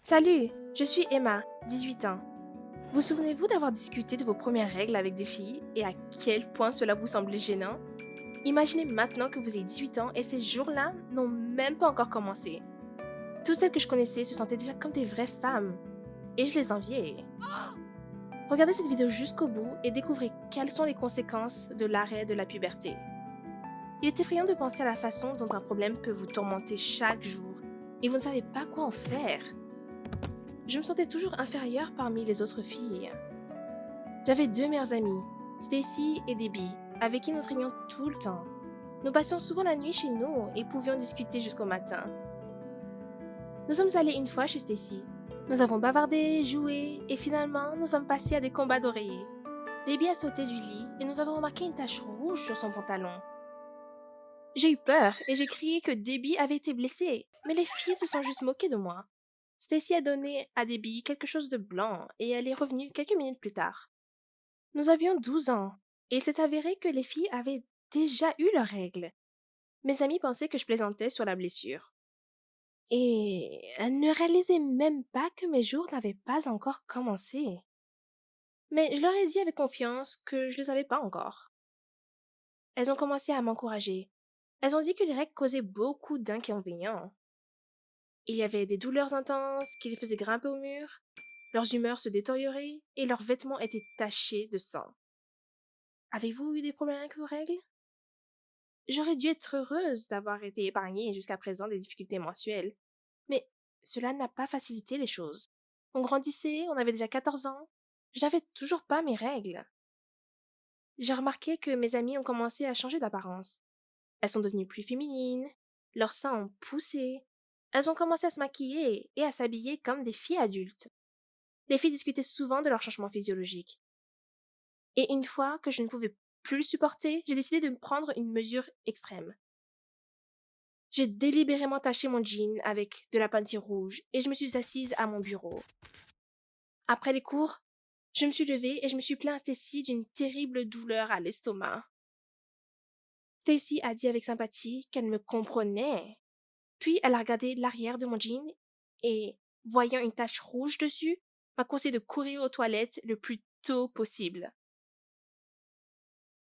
Salut, je suis Emma, 18 ans. Vous souvenez-vous d'avoir discuté de vos premières règles avec des filles et à quel point cela vous semblait gênant? Imaginez maintenant que vous avez 18 ans et ces jours-là n'ont même pas encore commencé. Toutes celles que je connaissais se sentaient déjà comme des vraies femmes et je les enviais. Regardez cette vidéo jusqu'au bout et découvrez quelles sont les conséquences de l'arrêt de la puberté. Il est effrayant de penser à la façon dont un problème peut vous tourmenter chaque jour et vous ne savez pas quoi en faire. Je me sentais toujours inférieure parmi les autres filles. J'avais deux meilleures amies, Stacy et Debbie, avec qui nous traînions tout le temps. Nous passions souvent la nuit chez nous et pouvions discuter jusqu'au matin. Nous sommes allés une fois chez Stacy. Nous avons bavardé, joué et finalement nous sommes passés à des combats d'oreillers. Debbie a sauté du lit et nous avons remarqué une tache rouge sur son pantalon. J'ai eu peur et j'ai crié que Debbie avait été blessée, mais les filles se sont juste moquées de moi. Stacy a donné à Debbie quelque chose de blanc et elle est revenue quelques minutes plus tard. Nous avions 12 ans et il s'est avéré que les filles avaient déjà eu leurs règles. Mes amis pensaient que je plaisantais sur la blessure. Et elles ne réalisaient même pas que mes jours n'avaient pas encore commencé. Mais je leur ai dit avec confiance que je ne les avais pas encore. Elles ont commencé à m'encourager. Elles ont dit que les règles causaient beaucoup d'inconvénients. Il y avait des douleurs intenses qui les faisaient grimper au mur, leurs humeurs se détérioraient et leurs vêtements étaient tachés de sang. Avez-vous eu des problèmes avec vos règles? J'aurais dû être heureuse d'avoir été épargnée jusqu'à présent des difficultés mensuelles, mais cela n'a pas facilité les choses. On grandissait, on avait déjà 14 ans, je n'avais toujours pas mes règles. J'ai remarqué que mes amies ont commencé à changer d'apparence. Elles sont devenues plus féminines, leurs seins ont poussé, elles ont commencé à se maquiller et à s'habiller comme des filles adultes. Les filles discutaient souvent de leur changement physiologique. Et une fois que je ne pouvais plus le supporter, j'ai décidé de me prendre une mesure extrême. J'ai délibérément taché mon jean avec de la peinture rouge et je me suis assise à mon bureau. Après les cours, je me suis levée et je me suis plaint à Stacy d'une terrible douleur à l'estomac. Stacy a dit avec sympathie qu'elle me comprenait. Puis elle a regardé l'arrière de mon jean et, voyant une tache rouge dessus, m'a conseillé de courir aux toilettes le plus tôt possible.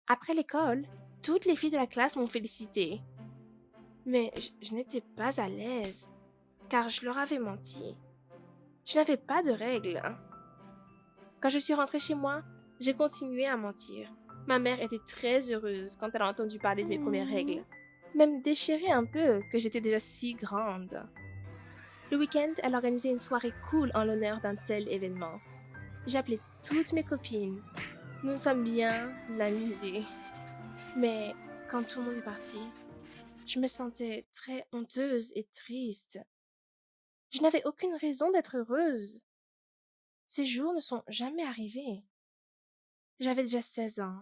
Après l'école, toutes les filles de la classe m'ont félicité. Mais je n'étais pas à l'aise, car je leur avais menti. Je n'avais pas de règles. Quand je suis rentrée chez moi, j'ai continué à mentir. Ma mère était très heureuse quand elle a entendu parler de mes premières règles, même déchirée un peu que j'étais déjà si grande. Le week-end, elle organisait une soirée cool en l'honneur d'un tel événement. J'ai appelé toutes mes copines. Nous nous sommes bien amusées. Mais quand tout le monde est parti, je me sentais très honteuse et triste. Je n'avais aucune raison d'être heureuse. Ces jours ne sont jamais arrivés. J'avais déjà 16 ans.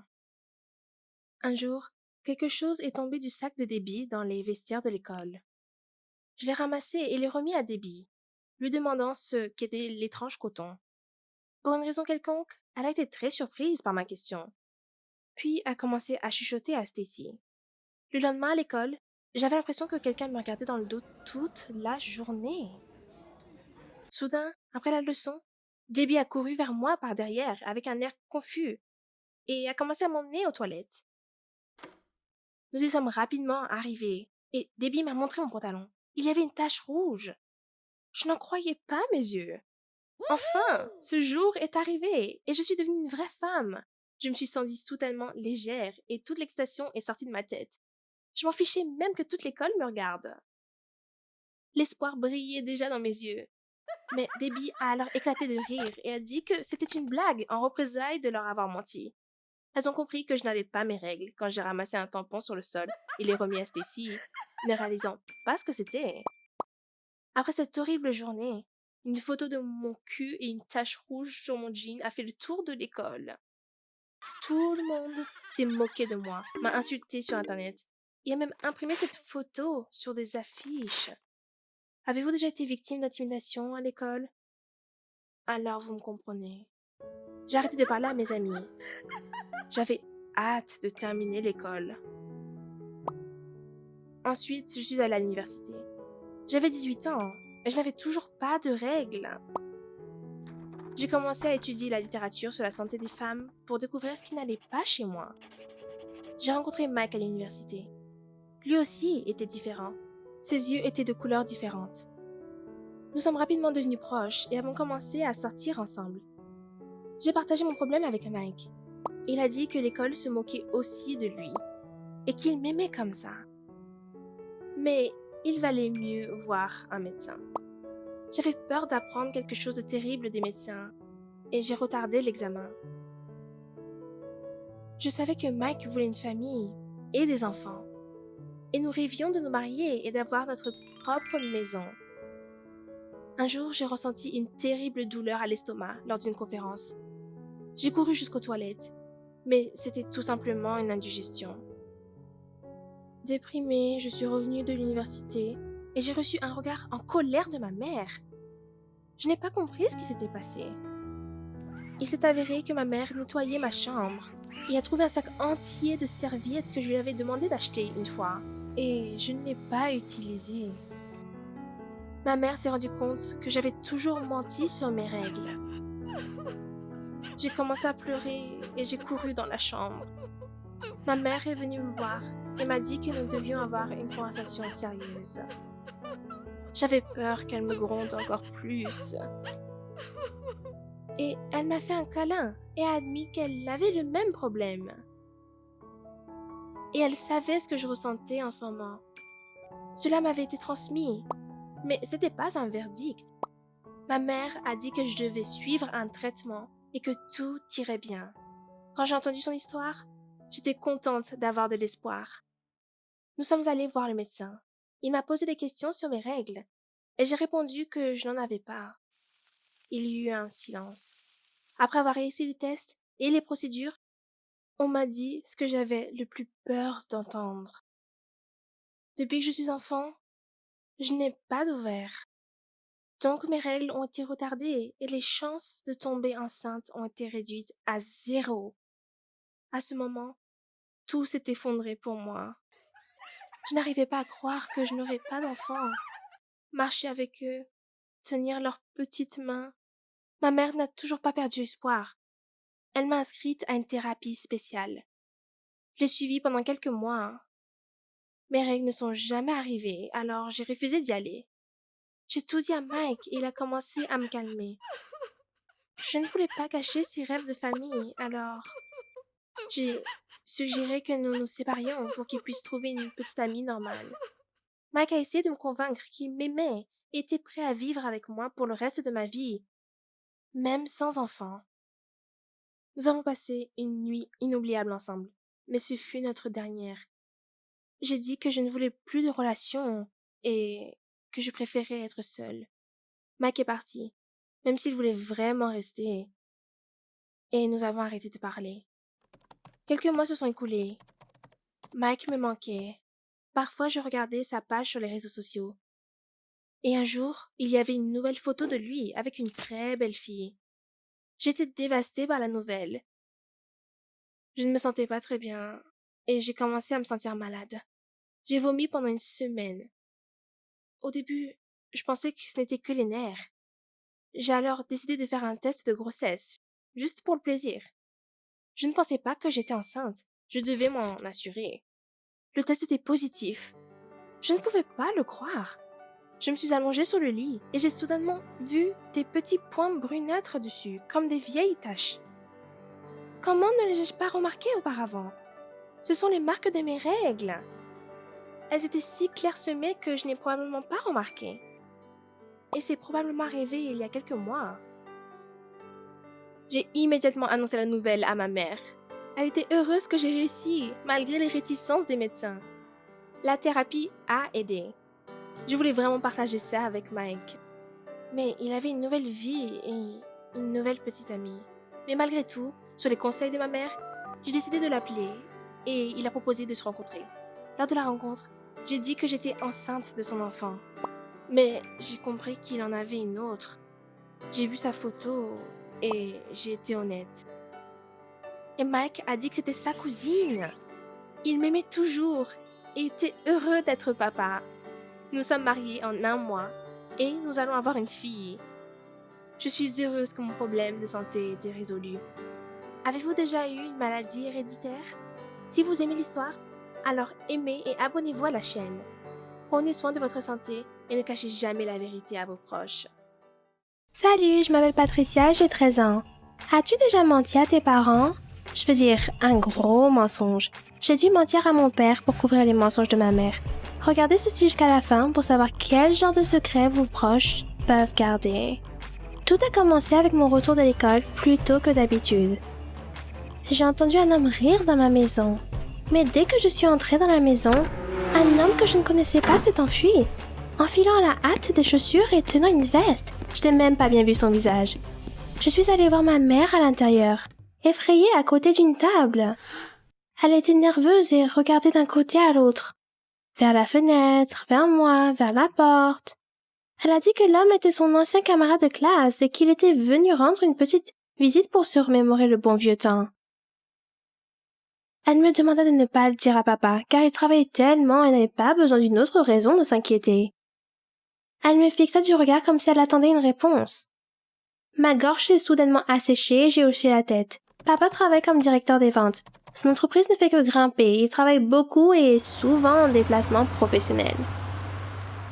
Un jour, quelque chose est tombé du sac de Debbie dans les vestiaires de l'école. Je l'ai ramassé et l'ai remis à Debbie, lui demandant ce qu'était l'étrange coton. Pour une raison quelconque, elle a été très surprise par ma question. Puis a commencé à chuchoter à Stacy. Le lendemain à l'école, j'avais l'impression que quelqu'un me regardait dans le dos toute la journée. Soudain, après la leçon, Debbie a couru vers moi par derrière avec un air confus et a commencé à m'emmener aux toilettes. Nous y sommes rapidement arrivés et Debbie m'a montré mon pantalon. Il y avait une tache rouge. Je n'en croyais pas mes yeux. Enfin, ce jour est arrivé et je suis devenue une vraie femme. Je me suis sentie soudainement légère et toute l'excitation est sortie de ma tête. Je m'en fichais même que toute l'école me regarde. L'espoir brillait déjà dans mes yeux. Mais Debbie a alors éclaté de rire et a dit que c'était une blague en représailles de leur avoir menti. Elles ont compris que je n'avais pas mes règles quand j'ai ramassé un tampon sur le sol et l'ai remis à Stacy, ne réalisant pas ce que c'était. Après cette horrible journée, une photo de mon cul et une tache rouge sur mon jean a fait le tour de l'école. Tout le monde s'est moqué de moi, m'a insulté sur Internet et a même imprimé cette photo sur des affiches. Avez-vous déjà été victime d'intimidation à l'école? Alors vous me comprenez. J'ai arrêté de parler à mes amis. J'avais hâte de terminer l'école. Ensuite, je suis allée à l'université. J'avais 18 ans je n'avais toujours pas de règles. J'ai commencé à étudier la littérature sur la santé des femmes pour découvrir ce qui n'allait pas chez moi. J'ai rencontré Mike à l'université. Lui aussi était différent. Ses yeux étaient de couleurs différentes. Nous sommes rapidement devenus proches et avons commencé à sortir ensemble. J'ai partagé mon problème avec Mike. Il a dit que l'école se moquait aussi de lui et qu'il m'aimait comme ça. Mais il valait mieux voir un médecin. J'avais peur d'apprendre quelque chose de terrible des médecins et j'ai retardé l'examen. Je savais que Mike voulait une famille et des enfants. Et nous rêvions de nous marier et d'avoir notre propre maison. Un jour, j'ai ressenti une terrible douleur à l'estomac lors d'une conférence. J'ai couru jusqu'aux toilettes, mais c'était tout simplement une indigestion. Déprimée, je suis revenue de l'université et j'ai reçu un regard en colère de ma mère. Je n'ai pas compris ce qui s'était passé. Il s'est avéré que ma mère nettoyait ma chambre et a trouvé un sac entier de serviettes que je lui avais demandé d'acheter une fois. Et je ne l'ai pas utilisé. Ma mère s'est rendue compte que j'avais toujours menti sur mes règles. J'ai commencé à pleurer et j'ai couru dans la chambre. Ma mère est venue me voir et m'a dit que nous devions avoir une conversation sérieuse. J'avais peur qu'elle me gronde encore plus. Et elle m'a fait un câlin et a admis qu'elle avait le même problème. Et elle savait ce que je ressentais en ce moment. Cela m'avait été transmis, mais ce n'était pas un verdict. Ma mère a dit que je devais suivre un traitement et que tout irait bien. Quand j'ai entendu son histoire, j'étais contente d'avoir de l'espoir. Nous sommes allés voir le médecin. Il m'a posé des questions sur mes règles et j'ai répondu que je n'en avais pas. Il y eut un silence. Après avoir réussi les tests et les procédures, on m'a dit ce que j'avais le plus peur d'entendre. Depuis que je suis enfant, je n'ai pas d'ovaire. Donc mes règles ont été retardées et les chances de tomber enceinte ont été réduites à 0. À ce moment, tout s'est effondré pour moi. Je n'arrivais pas à croire que je n'aurais pas d'enfants. Marcher avec eux, tenir leurs petites mains. Ma mère n'a toujours pas perdu espoir. Elle m'a inscrite à une thérapie spéciale. Je l'ai suivie pendant quelques mois. Mes règles ne sont jamais arrivées, alors j'ai refusé d'y aller. J'ai tout dit à Mike et il a commencé à me calmer. Je ne voulais pas cacher ses rêves de famille, alors j'ai suggéré que nous nous séparions pour qu'il puisse trouver une petite amie normale. Mike a essayé de me convaincre qu'il m'aimait et était prêt à vivre avec moi pour le reste de ma vie, même sans enfant. Nous avons passé une nuit inoubliable ensemble, mais ce fut notre dernière. J'ai dit que je ne voulais plus de relation et que je préférais être seule. Mike est parti, même s'il voulait vraiment rester, et nous avons arrêté de parler. Quelques mois se sont écoulés. Mike me manquait. Parfois, je regardais sa page sur les réseaux sociaux. Et un jour, il y avait une nouvelle photo de lui avec une très belle fille. J'étais dévastée par la nouvelle. Je ne me sentais pas très bien et j'ai commencé à me sentir malade. J'ai vomi pendant une semaine. Au début, je pensais que ce n'était que les nerfs. J'ai alors décidé de faire un test de grossesse, juste pour le plaisir. Je ne pensais pas que j'étais enceinte. Je devais m'en assurer. Le test était positif. Je ne pouvais pas le croire. Je me suis allongée sur le lit et j'ai soudainement vu des petits points brunâtres dessus, comme des vieilles taches. Comment ne les ai-je pas remarquées auparavant? Ce sont les marques de mes règles. Elles étaient si clairsemées que je n'ai probablement pas remarqué. Et c'est probablement arrivé il y a quelques mois. J'ai immédiatement annoncé la nouvelle à ma mère. Elle était heureuse que j'ai réussi, malgré les réticences des médecins. La thérapie a aidé. Je voulais vraiment partager ça avec Mike. Mais il avait une nouvelle vie et une nouvelle petite amie. Mais malgré tout, sur les conseils de ma mère, j'ai décidé de l'appeler et il a proposé de se rencontrer. Lors de la rencontre, j'ai dit que j'étais enceinte de son enfant. Mais j'ai compris qu'il en avait une autre. J'ai vu sa photo et j'ai été honnête. Et Mike a dit que c'était sa cousine. Il m'aimait toujours et était heureux d'être papa. Nous sommes mariés en 1 mois et nous allons avoir une fille. Je suis heureuse que mon problème de santé était résolu. Avez-vous déjà eu une maladie héréditaire? Si vous aimez l'histoire, alors aimez et abonnez-vous à la chaîne. Prenez soin de votre santé et ne cachez jamais la vérité à vos proches. Salut, je m'appelle Patricia, j'ai 13 ans. As-tu déjà menti à tes parents? Je veux dire, un gros mensonge. J'ai dû mentir à mon père pour couvrir les mensonges de ma mère. Regardez ceci jusqu'à la fin pour savoir quel genre de secret vos proches peuvent garder. Tout a commencé avec mon retour de l'école plus tôt que d'habitude. J'ai entendu un homme rire dans ma maison. Mais dès que je suis entrée dans la maison, un homme que je ne connaissais pas s'est enfui, enfilant à la hâte des chaussures et tenant une veste. Je n'ai même pas bien vu son visage. Je suis allée voir ma mère à l'intérieur, effrayée à côté d'une table. Elle était nerveuse et regardait d'un côté à l'autre, vers la fenêtre, vers moi, vers la porte. Elle a dit que l'homme était son ancien camarade de classe et qu'il était venu rendre une petite visite pour se remémorer le bon vieux temps. Elle me demanda de ne pas le dire à papa, car il travaillait tellement et n'avait pas besoin d'une autre raison de s'inquiéter. Elle me fixa du regard comme si elle attendait une réponse. Ma gorge s'est soudainement asséchée et j'ai hoché la tête. Papa travaille comme directeur des ventes. Son entreprise ne fait que grimper. Il travaille beaucoup et est souvent en déplacement professionnel.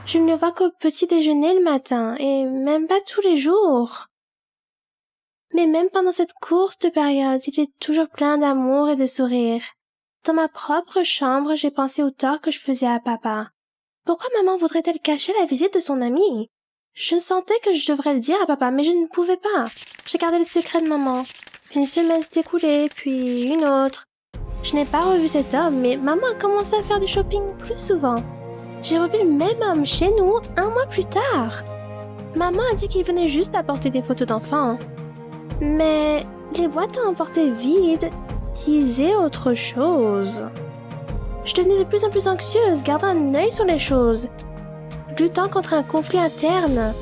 Je ne le vois qu'au petit déjeuner le matin et même pas tous les jours. Mais même pendant cette courte période, il est toujours plein d'amour et de sourire. Dans ma propre chambre, j'ai pensé au tort que je faisais à papa. Pourquoi maman voudrait-elle cacher la visite de son ami? Je sentais que je devrais le dire à papa, mais je ne pouvais pas. J'ai gardé le secret de maman. Une semaine s'est écoulée, puis une autre. Je n'ai pas revu cet homme, mais maman a commencé à faire du shopping plus souvent. J'ai revu le même homme chez nous 1 mois plus tard. Maman a dit qu'il venait juste apporter des photos d'enfants. Mais les boîtes à emporter vides disaient autre chose. Je devenais de plus en plus anxieuse, gardant un œil sur les choses, luttant contre un conflit interne.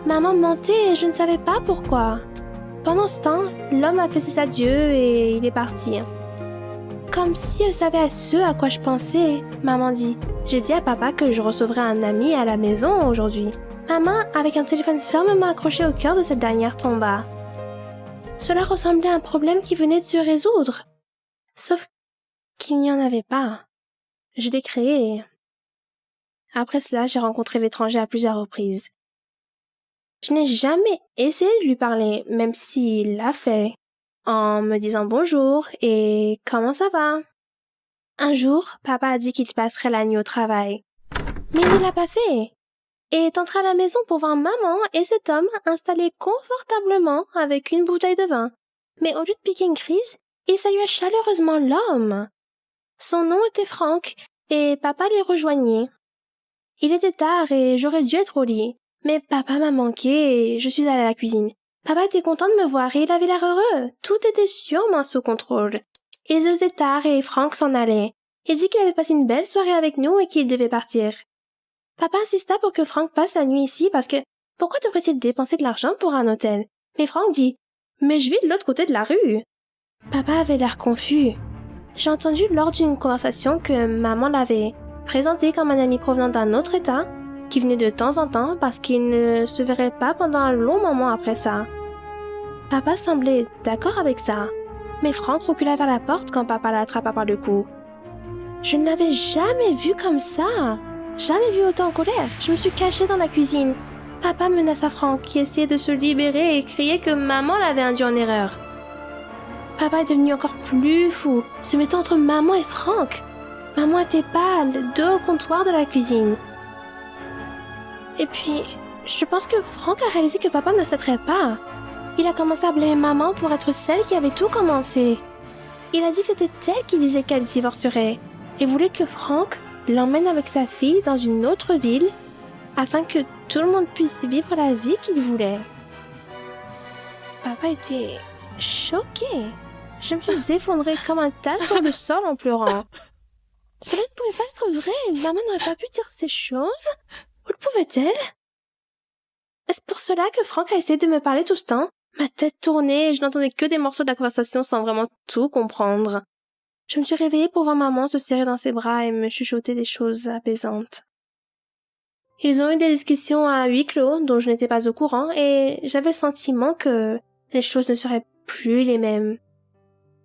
Maman mentait et je ne savais pas pourquoi. Pendant ce temps, l'homme a fait ses adieux et il est parti. Comme si elle savait ce à quoi je pensais, maman dit. J'ai dit à papa que je recevrais un ami à la maison aujourd'hui. Maman, avec un téléphone fermement accroché au cœur de cette dernière, tomba. Cela ressemblait à un problème qui venait de se résoudre. Sauf qu'il n'y en avait pas. Je l'ai créé. Après cela, j'ai rencontré l'étranger à plusieurs reprises. Je n'ai jamais essayé de lui parler, même s'il l'a fait, en me disant bonjour et comment ça va. Un jour, papa a dit qu'il passerait la nuit au travail. Mais il ne l'a pas fait. Et est entré à la maison pour voir maman et cet homme installé confortablement avec une bouteille de vin. Mais au lieu de piquer une crise, il salua chaleureusement l'homme. Son nom était Franck et papa les rejoignit. Il était tard et j'aurais dû être au lit. Mais papa m'a manqué et je suis allée à la cuisine. Papa était content de me voir et il avait l'air heureux. Tout était sûrement sous contrôle. Il se faisait tard et Franck s'en allait. Il dit qu'il avait passé une belle soirée avec nous et qu'il devait partir. Papa insista pour que Franck passe la nuit ici parce que pourquoi devrait-il dépenser de l'argent pour un hôtel? Mais Franck dit « Mais je vis de l'autre côté de la rue !» Papa avait l'air confus. J'ai entendu lors d'une conversation que maman l'avait présenté comme un ami provenant d'un autre état qui venait de temps en temps parce qu'il ne se verrait pas pendant un long moment après ça. Papa semblait d'accord avec ça, mais Franck recula vers la porte quand papa l'attrapa par le cou. Je ne l'avais jamais vu comme ça, jamais vu autant en colère. Je me suis cachée dans la cuisine. Papa menaça Franck qui essayait de se libérer et criait que maman l'avait induit en erreur. Papa est devenu encore plus fou, se mettant entre maman et Franck. Maman était pâle, dos au comptoir de la cuisine. Et puis, je pense que Franck a réalisé que papa ne s'aiderait pas. Il a commencé à blâmer maman pour être celle qui avait tout commencé. Il a dit que c'était elle qui disait qu'elle divorcerait et voulait que Franck l'emmène avec sa fille dans une autre ville afin que tout le monde puisse vivre la vie qu'il voulait. Papa était choqué. Je me suis effondrée comme un tas sur le sol en pleurant. Cela ne pouvait pas être vrai. Maman n'aurait pas pu dire ces choses. Où le pouvait-elle? Est-ce pour cela que Franck a essayé de me parler tout ce temps? Ma tête tournait et je n'entendais que des morceaux de la conversation sans vraiment tout comprendre. Je me suis réveillée pour voir maman se serrer dans ses bras et me chuchoter des choses apaisantes. Ils ont eu des discussions à huis clos dont je n'étais pas au courant et j'avais le sentiment que les choses ne seraient plus les mêmes.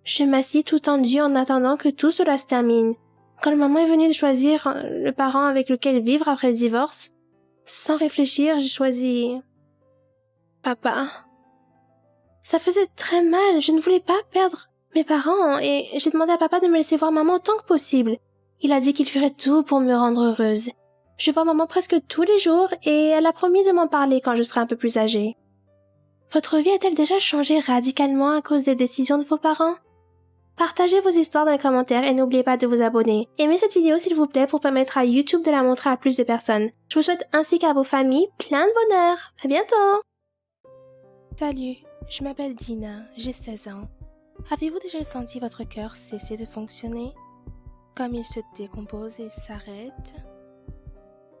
Je m'assis tout tendu en attendant que tout cela se termine. Quand le moment est venu de choisir le parent avec lequel vivre après le divorce, sans réfléchir, j'ai choisi papa. Ça faisait très mal, je ne voulais pas perdre mes parents et j'ai demandé à papa de me laisser voir maman autant que possible. Il a dit qu'il ferait tout pour me rendre heureuse. Je vois maman presque tous les jours et elle a promis de m'en parler quand je serai un peu plus âgée. Votre vie a-t-elle déjà changé radicalement à cause des décisions de vos parents? Partagez vos histoires dans les commentaires et n'oubliez pas de vous abonner. Aimez cette vidéo s'il vous plaît pour permettre à YouTube de la montrer à plus de personnes. Je vous souhaite ainsi qu'à vos familles plein de bonheur. À bientôt! Salut, je m'appelle Dina, j'ai 16 ans. Avez-vous déjà senti votre cœur cesser de fonctionner? Comme il se décompose et s'arrête?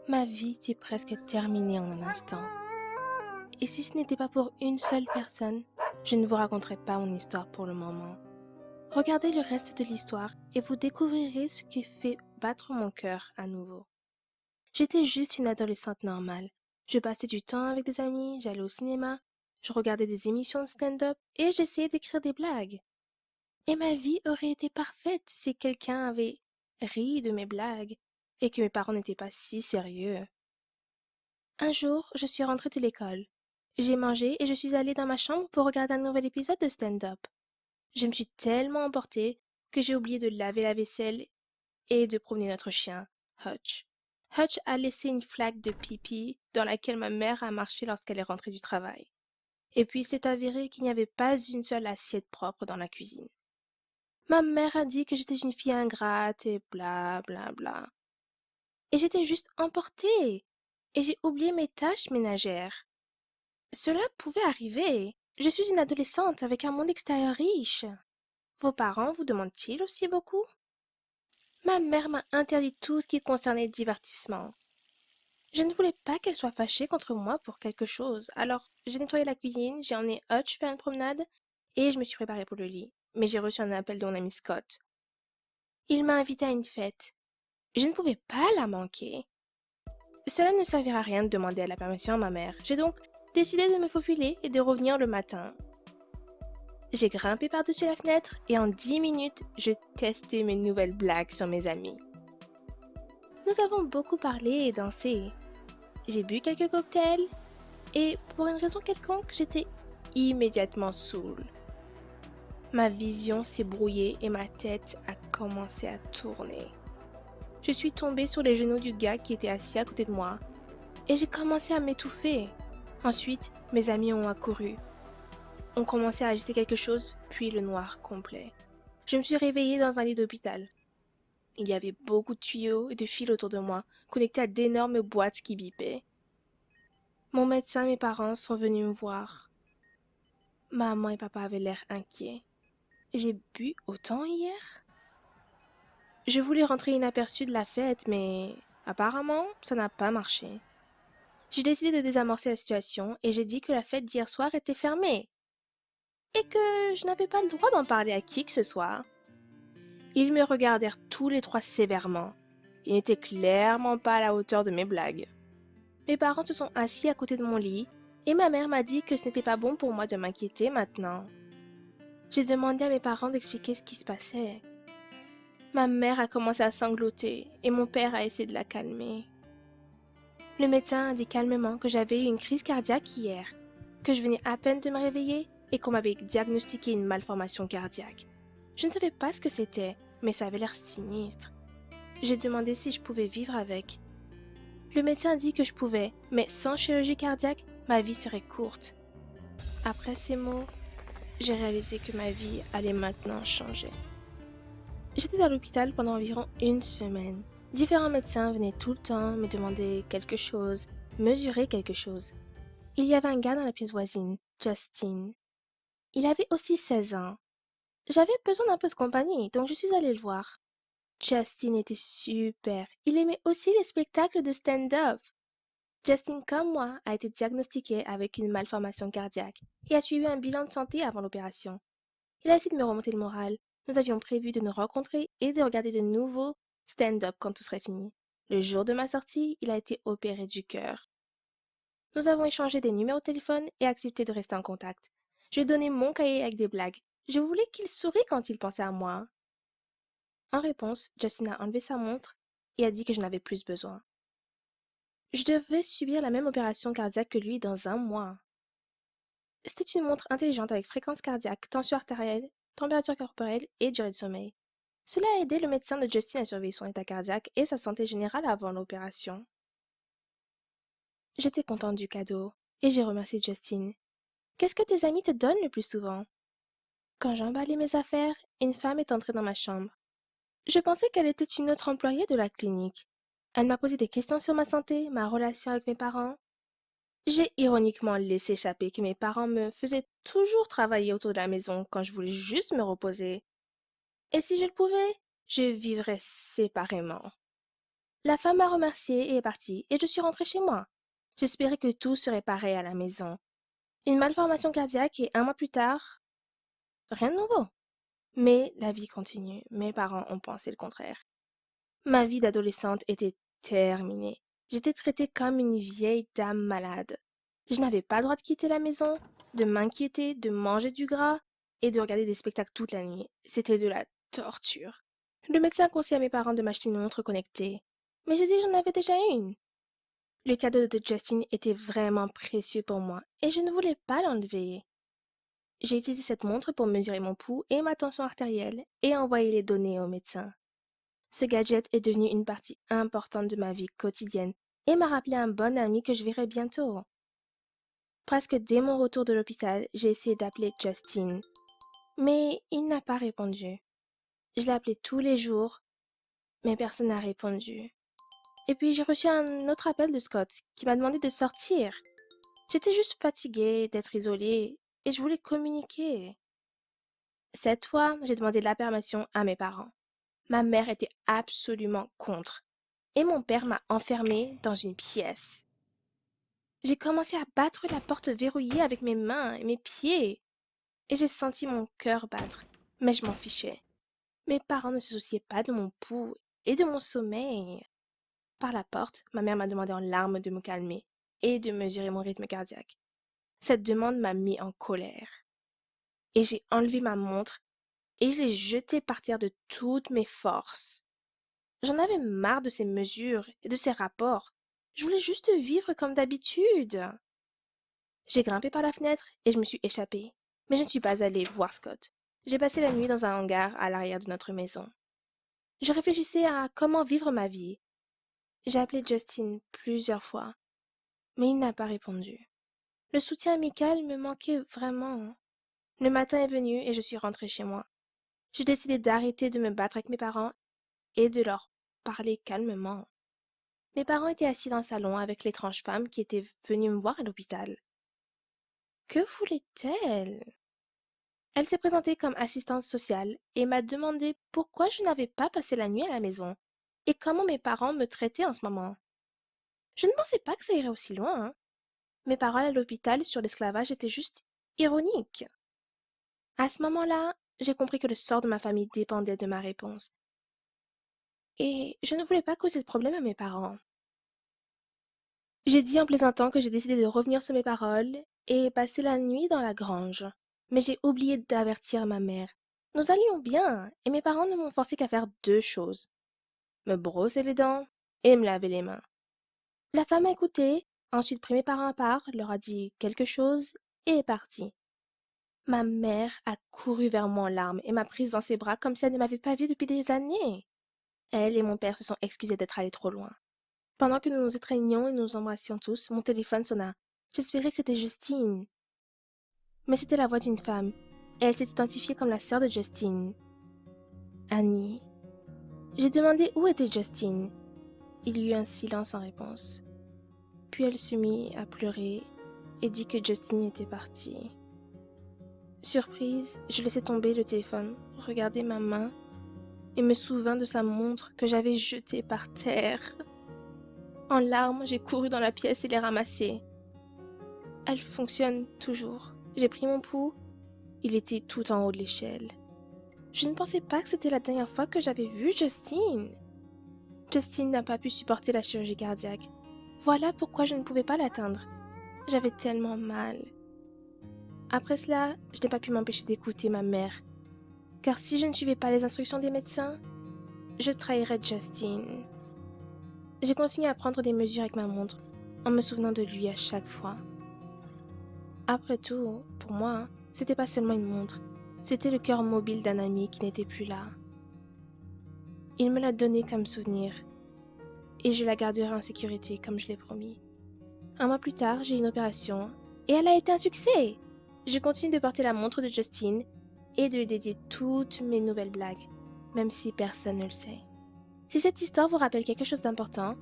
Ma vie est presque terminée en un instant. Et si ce n'était pas pour une seule personne, je ne vous raconterai pas mon histoire pour le moment. Regardez le reste de l'histoire et vous découvrirez ce qui fait battre mon cœur à nouveau. J'étais juste une adolescente normale. Je passais du temps avec des amis, j'allais au cinéma, je regardais des émissions de stand-up et j'essayais d'écrire des blagues. Et ma vie aurait été parfaite si quelqu'un avait ri de mes blagues et que mes parents n'étaient pas si sérieux. Un jour, je suis rentrée de l'école. J'ai mangé et je suis allée dans ma chambre pour regarder un nouvel épisode de stand-up. Je me suis tellement emportée que j'ai oublié de laver la vaisselle et de promener notre chien, Hutch. Hutch a laissé une flaque de pipi dans laquelle ma mère a marché lorsqu'elle est rentrée du travail. Et puis il s'est avéré qu'il n'y avait pas une seule assiette propre dans la cuisine. Ma mère a dit que j'étais une fille ingrate et bla bla bla. Et j'étais juste emportée. Et j'ai oublié mes tâches ménagères. Cela pouvait arriver. Je suis une adolescente avec un monde extérieur riche. Vos parents vous demandent-ils aussi beaucoup? Ma mère m'a interdit tout ce qui concernait le divertissement. Je ne voulais pas qu'elle soit fâchée contre moi pour quelque chose, alors j'ai nettoyé la cuisine, j'ai emmené Hutch faire une promenade et je me suis préparée pour le lit. Mais j'ai reçu un appel de mon ami Scott. Il m'a invité à une fête. Je ne pouvais pas la manquer. Cela ne servira à rien de demander la permission à ma mère. J'ai donc décidé de me faufiler et de revenir le matin. J'ai grimpé par-dessus la fenêtre et en 10 minutes, je testais mes nouvelles blagues sur mes amis. Nous avons beaucoup parlé et dansé. J'ai bu quelques cocktails et pour une raison quelconque, j'étais immédiatement saoule. Ma vision s'est brouillée et ma tête a commencé à tourner. Je suis tombée sur les genoux du gars qui était assis à côté de moi et j'ai commencé à m'étouffer. Ensuite, mes amis ont accouru. On commençait à agiter quelque chose, puis le noir complet. Je me suis réveillée dans un lit d'hôpital. Il y avait beaucoup de tuyaux et de fils autour de moi, connectés à d'énormes boîtes qui bipaient. Mon médecin et mes parents sont venus me voir. Maman et papa avaient l'air inquiets. J'ai bu autant hier? Je voulais rentrer inaperçue de la fête, mais apparemment, ça n'a pas marché. J'ai décidé de désamorcer la situation et j'ai dit que la fête d'hier soir était fermée et que je n'avais pas le droit d'en parler à qui que ce soit. Ils me regardèrent tous les trois sévèrement. Ils n'étaient clairement pas à la hauteur de mes blagues. Mes parents se sont assis à côté de mon lit et ma mère m'a dit que ce n'était pas bon pour moi de m'inquiéter maintenant. J'ai demandé à mes parents d'expliquer ce qui se passait. Ma mère a commencé à sangloter et mon père a essayé de la calmer. Le médecin a dit calmement que j'avais eu une crise cardiaque hier, que je venais à peine de me réveiller et qu'on m'avait diagnostiqué une malformation cardiaque. Je ne savais pas ce que c'était, mais ça avait l'air sinistre. J'ai demandé si je pouvais vivre avec. Le médecin a dit que je pouvais, mais sans chirurgie cardiaque, ma vie serait courte. Après ces mots, j'ai réalisé que ma vie allait maintenant changer. J'étais à l'hôpital pendant environ une semaine. Différents médecins venaient tout le temps me demander quelque chose, mesurer quelque chose. Il y avait un gars dans la pièce voisine, Justin. Il avait aussi 16 ans. J'avais besoin d'un peu de compagnie, donc je suis allée le voir. Justin était super. Il aimait aussi les spectacles de stand-up. Justin, comme moi, a été diagnostiqué avec une malformation cardiaque et a suivi un bilan de santé avant l'opération. Il a essayé de me remonter le moral. Nous avions prévu de nous rencontrer et de regarder de nouveaux stand-up quand tout serait fini. Le jour de ma sortie, il a été opéré du cœur. Nous avons échangé des numéros de téléphone et accepté de rester en contact. Je lui ai donné mon cahier avec des blagues. Je voulais qu'il sourie quand il pensait à moi. En réponse, Justin a enlevé sa montre et a dit que je n'avais plus besoin. Je devais subir la même opération cardiaque que lui dans un mois. C'était une montre intelligente avec fréquence cardiaque, tension artérielle, température corporelle et durée de sommeil. Cela a aidé le médecin de Justin à surveiller son état cardiaque et sa santé générale avant l'opération. J'étais contente du cadeau et j'ai remercié Justin. Qu'est-ce que tes amis te donnent le plus souvent? Quand j'ai emballé mes affaires, une femme est entrée dans ma chambre. Je pensais qu'elle était une autre employée de la clinique. Elle m'a posé des questions sur ma santé, ma relation avec mes parents. J'ai ironiquement laissé échapper que mes parents me faisaient toujours travailler autour de la maison quand je voulais juste me reposer. Et si je le pouvais, je vivrais séparément. La femme m'a remerciée et est partie, et je suis rentrée chez moi. J'espérais que tout serait pareil à la maison. Une malformation cardiaque et un mois plus tard, rien de nouveau. Mais la vie continue. Mes parents ont pensé le contraire. Ma vie d'adolescente était terminée. J'étais traitée comme une vieille dame malade. Je n'avais pas le droit de quitter la maison, de m'inquiéter, de manger du gras et de regarder des spectacles toute la nuit. C'était de la torture. Le médecin conseillait à mes parents de m'acheter une montre connectée. Mais j'ai dit que j'en avais déjà une. Le cadeau de Justin était vraiment précieux pour moi et je ne voulais pas l'enlever. J'ai utilisé cette montre pour mesurer mon pouls et ma tension artérielle et envoyer les données au médecin. Ce gadget est devenu une partie importante de ma vie quotidienne et m'a rappelé un bon ami que je verrai bientôt. Presque dès mon retour de l'hôpital, j'ai essayé d'appeler Justin, mais il n'a pas répondu. Je l'ai appelé tous les jours, mais personne n'a répondu. Et puis j'ai reçu un autre appel de Scott qui m'a demandé de sortir. J'étais juste fatiguée d'être isolée et je voulais communiquer. Cette fois, j'ai demandé la permission à mes parents. Ma mère était absolument contre. Et mon père m'a enfermée dans une pièce. J'ai commencé à battre la porte verrouillée avec mes mains et mes pieds. Et j'ai senti mon cœur battre. Mais je m'en fichais. Mes parents ne se souciaient pas de mon pouls et de mon sommeil. Par la porte, ma mère m'a demandé en larmes de me calmer et de mesurer mon rythme cardiaque. Cette demande m'a mis en colère. Et j'ai enlevé ma montre et je l'ai jetée par terre de toutes mes forces. J'en avais marre de ces mesures et de ces rapports. Je voulais juste vivre comme d'habitude. J'ai grimpé par la fenêtre et je me suis échappée. Mais je ne suis pas allée voir Scott. J'ai passé la nuit dans un hangar à l'arrière de notre maison. Je réfléchissais à comment vivre ma vie. J'ai appelé Justin plusieurs fois, mais il n'a pas répondu. Le soutien amical me manquait vraiment. Le matin est venu et je suis rentrée chez moi. J'ai décidé d'arrêter de me battre avec mes parents et de leur parler calmement. Mes parents étaient assis dans le salon avec l'étrange femme qui était venue me voir à l'hôpital. Que voulait-elle? Elle s'est présentée comme assistante sociale et m'a demandé pourquoi je n'avais pas passé la nuit à la maison et comment mes parents me traitaient en ce moment. Je ne pensais pas que ça irait aussi loin, hein. Mes paroles à l'hôpital sur l'esclavage étaient juste ironiques. À ce moment-là, j'ai compris que le sort de ma famille dépendait de ma réponse. Et je ne voulais pas causer de problème à mes parents. J'ai dit en plaisantant que j'ai décidé de revenir sur mes paroles et passer la nuit dans la grange. Mais j'ai oublié d'avertir ma mère. Nous allions bien, et mes parents ne m'ont forcé qu'à faire deux choses. Me brosser les dents et me laver les mains. La femme a écouté, ensuite pris mes parents à part, leur a dit quelque chose et est partie. Ma mère a couru vers moi en larmes et m'a prise dans ses bras comme si elle ne m'avait pas vue depuis des années. Elle et mon père se sont excusés d'être allés trop loin. Pendant que nous nous étreignions et nous embrassions tous, mon téléphone sonna. J'espérais que c'était Justine. Mais c'était la voix d'une femme, et elle s'est identifiée comme la sœur de Justine. Annie. J'ai demandé où était Justine. Il y eut un silence en réponse. Puis elle se mit à pleurer et dit que Justine était partie. Surprise, je laissai tomber le téléphone, regardai ma main et me souvint de sa montre que j'avais jetée par terre. En larmes, j'ai couru dans la pièce et l'ai ramassée. Elle fonctionne toujours. J'ai pris mon pouls. Il était tout en haut de l'échelle. Je ne pensais pas que c'était la dernière fois que j'avais vu Justine. Justin n'a pas pu supporter la chirurgie cardiaque. Voilà pourquoi je ne pouvais pas l'atteindre. J'avais tellement mal. Après cela, je n'ai pas pu m'empêcher d'écouter ma mère. Car si je ne suivais pas les instructions des médecins, je trahirais Justin. J'ai continué à prendre des mesures avec ma montre, en me souvenant de lui à chaque fois. Après tout, pour moi, c'était pas seulement une montre, c'était le cœur mobile d'un ami qui n'était plus là. Il me l'a donné comme souvenir, et je la garderai en sécurité comme je l'ai promis. Un mois plus tard, j'ai eu une opération, et elle a été un succès. Je continue de porter la montre de Justin et de lui dédier toutes mes nouvelles blagues, même si personne ne le sait. Si cette histoire vous rappelle quelque chose d'important,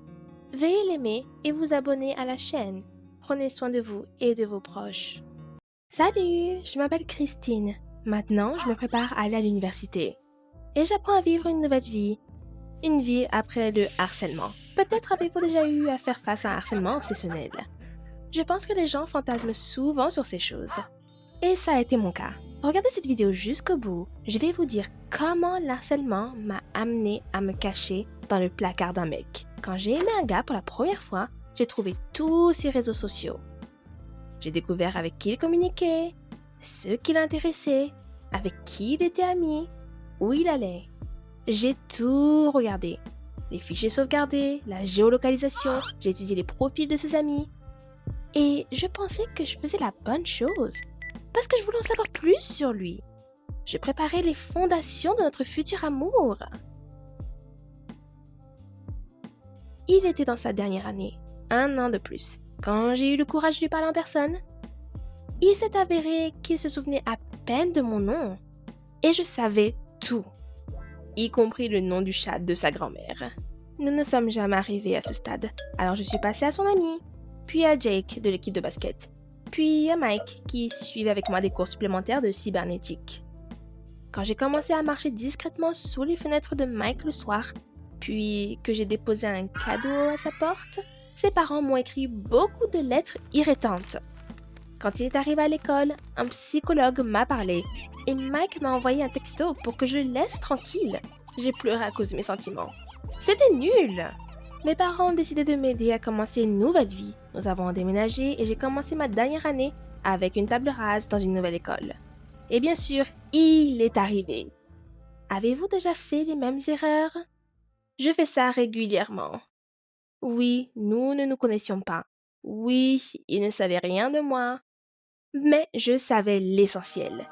veuillez l'aimer et vous abonner à la chaîne. Prenez soin de vous et de vos proches. Salut, je m'appelle Christine. Maintenant, je me prépare à aller à l'université. Et j'apprends à vivre une nouvelle vie. Une vie après le harcèlement. Peut-être avez-vous déjà eu à faire face à un harcèlement obsessionnel. Je pense que les gens fantasment souvent sur ces choses. Et ça a été mon cas. Regardez cette vidéo jusqu'au bout. Je vais vous dire comment l'harcèlement m'a amené à me cacher dans le placard d'un mec. Quand j'ai aimé un gars pour la première fois, j'ai trouvé tous ses réseaux sociaux. J'ai découvert avec qui il communiquait, ce qui l'intéressait, avec qui il était ami, où il allait. J'ai tout regardé. Les fichiers sauvegardés, la géolocalisation, j'ai étudié les profils de ses amis. Et je pensais que je faisais la bonne chose, parce que je voulais en savoir plus sur lui. Je préparais les fondations de notre futur amour. Il était dans sa dernière année, 1 an de plus, quand j'ai eu le courage de lui parler en personne. Il s'est avéré qu'il se souvenait à peine de mon nom, et je savais tout, y compris le nom du chat de sa grand-mère. Nous ne sommes jamais arrivés à ce stade, alors je suis passée à son ami, puis à Jake de l'équipe de basket, puis à Mike qui suivait avec moi des cours supplémentaires de cybernétique. Quand j'ai commencé à marcher discrètement sous les fenêtres de Mike le soir, puis que j'ai déposé un cadeau à sa porte, ses parents m'ont écrit beaucoup de lettres irritantes. Quand il est arrivé à l'école, un psychologue m'a parlé et Mike m'a envoyé un texto pour que je le laisse tranquille. J'ai pleuré à cause de mes sentiments. C'était nul! Mes parents ont décidé de m'aider à commencer une nouvelle vie. Nous avons déménagé et j'ai commencé ma dernière année avec une table rase dans une nouvelle école. Et bien sûr, il est arrivé. Avez-vous déjà fait les mêmes erreurs? Je fais ça régulièrement. Oui, nous ne nous connaissions pas. Oui, il ne savait rien de moi. Mais je savais l'essentiel.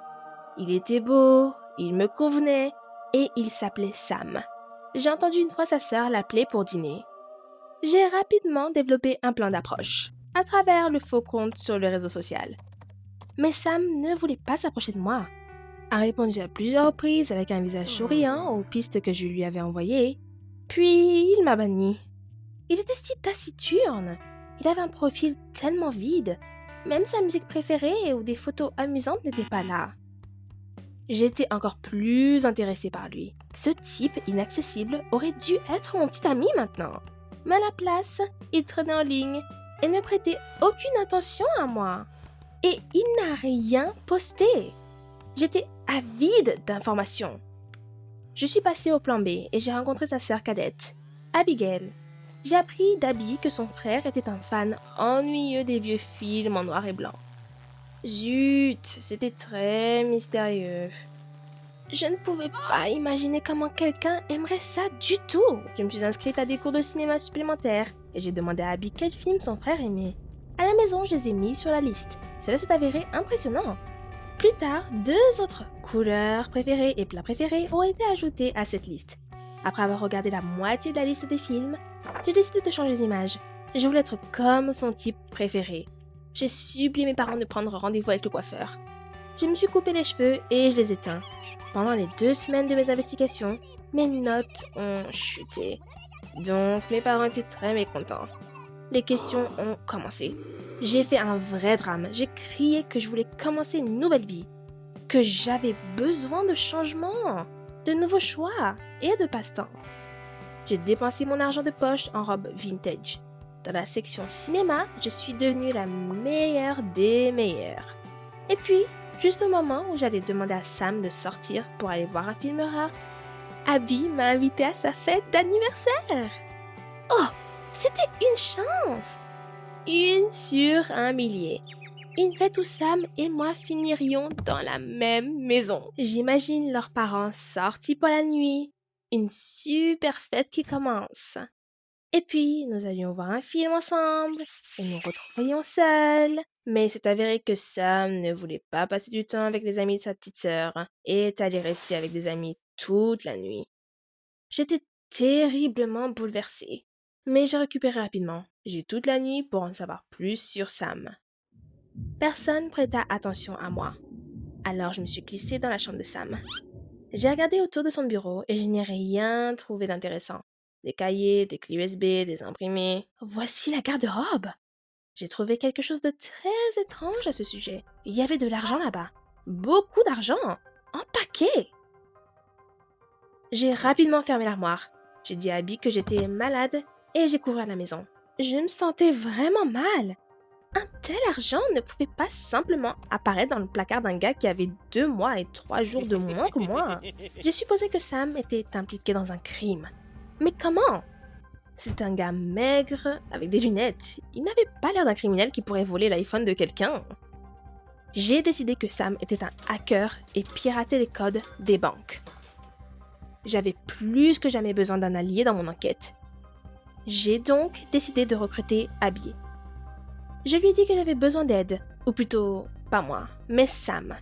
Il était beau, il me convenait et il s'appelait Sam. J'ai entendu une fois sa sœur l'appeler pour dîner. J'ai rapidement développé un plan d'approche à travers le faux compte sur le réseau social. Mais Sam ne voulait pas s'approcher de moi. A répondu à plusieurs reprises avec un visage souriant aux pistes que je lui avais envoyées, puis il m'a banni. Il était si taciturne. Il avait un profil tellement vide. Même sa musique préférée ou des photos amusantes n'étaient pas là. J'étais encore plus intéressée par lui. Ce type inaccessible aurait dû être mon petit ami maintenant. Mais à la place, il traînait en ligne et ne prêtait aucune attention à moi. Et il n'a rien posté. J'étais avide d'informations. Je suis passée au plan B et j'ai rencontré sa sœur cadette, Abigail. J'ai appris d'Abby que son frère était un fan ennuyeux des vieux films en noir et blanc. Zut, c'était très mystérieux. Je ne pouvais pas imaginer comment quelqu'un aimerait ça du tout. Je me suis inscrite à des cours de cinéma supplémentaires et j'ai demandé à Abby quel film son frère aimait. À la maison, je les ai mis sur la liste. Cela s'est avéré impressionnant. Plus tard, 2 autres couleurs préférées et plats préférés ont été ajoutés à cette liste. Après avoir regardé la moitié de la liste des films, j'ai décidé de changer d'image. Je voulais être comme son type préféré. J'ai supplié mes parents de prendre rendez-vous avec le coiffeur. Je me suis coupé les cheveux et je les éteins. Pendant les 2 semaines de mes investigations, mes notes ont chuté. Donc mes parents étaient très mécontents. Les questions ont commencé. J'ai fait un vrai drame. J'ai crié que je voulais commencer une nouvelle vie. Que j'avais besoin de changements, de nouveaux choix et de passe-temps. J'ai dépensé mon argent de poche en robe vintage. Dans la section cinéma, je suis devenue la meilleure des meilleures. Et puis, juste au moment où j'allais demander à Sam de sortir pour aller voir un film rare, Abby m'a invité à sa fête d'anniversaire. Oh, c'était une chance! Une sur un millier. Une fête où Sam et moi finirions dans la même maison. J'imagine leurs parents sortis pour la nuit. Une super fête qui commence. Et puis, nous allions voir un film ensemble et nous retrouverions seuls. Mais c'est avéré que Sam ne voulait pas passer du temps avec les amis de sa petite sœur et est allé rester avec des amis toute la nuit. J'étais terriblement bouleversée, mais j'ai récupéré rapidement. J'ai eu toute la nuit pour en savoir plus sur Sam. Personne prêta attention à moi. Alors je me suis glissée dans la chambre de Sam. J'ai regardé autour de son bureau et je n'ai rien trouvé d'intéressant. Des cahiers, des clés USB, des imprimés. Voici la garde-robe! J'ai trouvé quelque chose de très étrange à ce sujet. Il y avait de l'argent là-bas. Beaucoup d'argent! En paquets! J'ai rapidement fermé l'armoire. J'ai dit à Abby que j'étais malade et j'ai couru à la maison. Je me sentais vraiment mal. Un tel argent ne pouvait pas simplement apparaître dans le placard d'un gars qui avait 2 mois et 3 jours de moins que moi. J'ai supposé que Sam était impliqué dans un crime. Mais comment? C'était un gars maigre, avec des lunettes. Il n'avait pas l'air d'un criminel qui pourrait voler l'iPhone de quelqu'un. J'ai décidé que Sam était un hacker et piratait les codes des banques. J'avais plus que jamais besoin d'un allié dans mon enquête. J'ai donc décidé de recruter Abby. Je lui ai dit que j'avais besoin d'aide, ou plutôt, pas moi, mais Sam.